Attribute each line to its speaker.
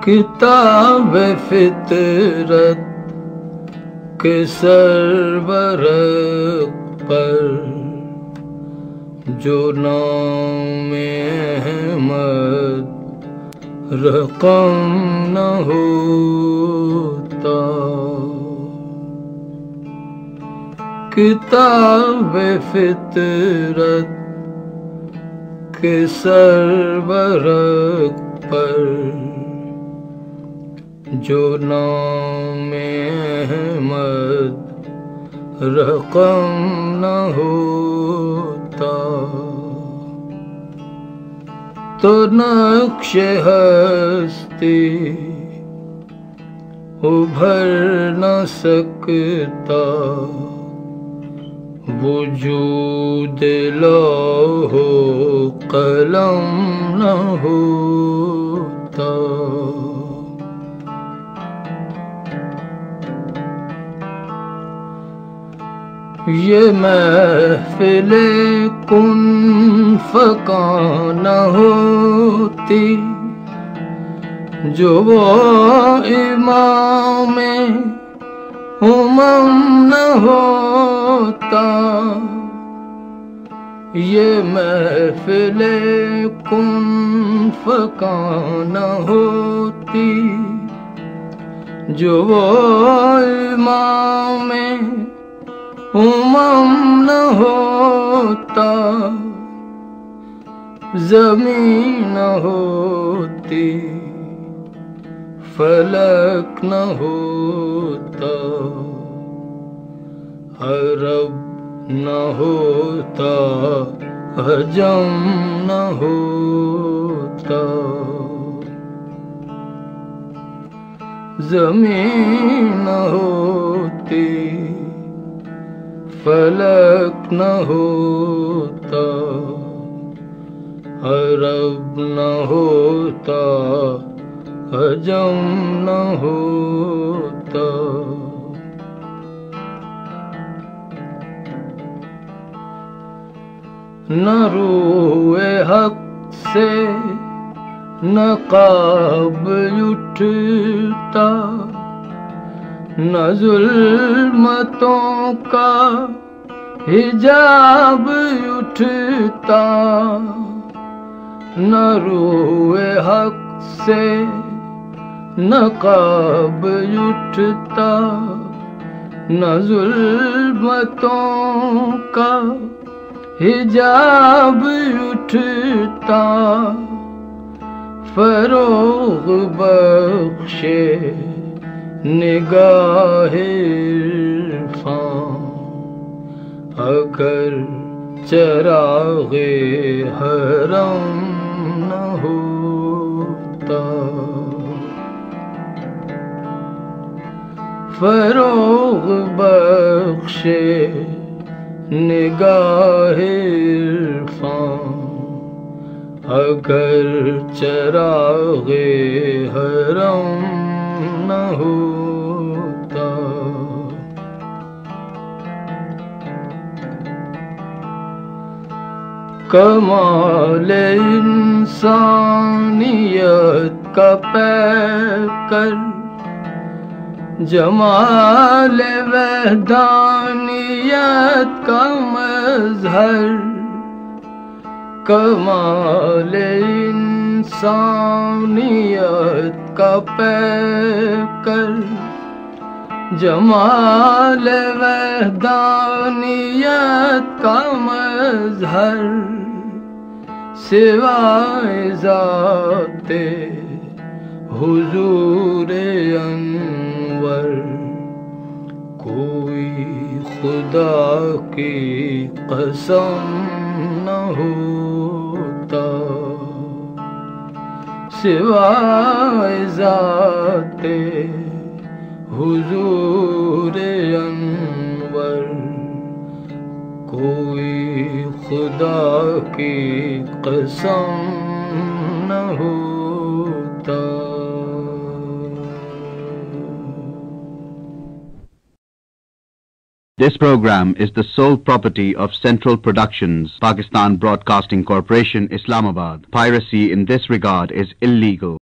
Speaker 1: کتاب فطرت کے سرورق پر جو نام احمد رقم نہ ہوتا، کتاب فطرت کے سرورق پر جو نام احمد رقم نہ ہوتا، تو نقش ہستی ابھر نہ سکتا، وجود لوح و قلم نہ ہوتا۔ یہ محفل کن فکاں نہ ہوتی جو وہ امام امم نہ ہوتا، یہ محفل کن فکاں نہ ہوتی جو وہ امام امم نہ ہوتا، زمین نہ ہوتی فلک نہ ہوتا، عرب نہ ہوتا عجم نہ ہوتا، زمین نہ ہوتی فلک نہ ہوتا، عرب نہ ہوتا عجم نہ ہوتا۔ نہ روح حق سے نقاب اٹھتا، نہ ظلمتوں کا حجاب اٹھتا، نہ روح حق سے نقاب اٹھتا، نہ ظلمتوں کا حجاب اٹھتا، فروغ بخشے نگاہ عرفان اگر چراغ حرم نہ ہوتا، فروغ بخشے نگاہ عرفان اگر چراغ حرم نہ ہوتا۔ کمال انسانیت کا پیکر، جمال وحدانیت کا مظہر، کمال انسانیت کا پیکر، جمال وحدانیت کا مظہر، سوائے ذات حضور انور کوئی خدا کی قسم نہ ہوتا، سوائے ذات حضور انور کوئی خدا کی قسم نہ ہوتا۔
Speaker 2: This program is the sole property of Central Productions, Pakistan Broadcasting Corporation, Islamabad. Piracy in this regard is illegal.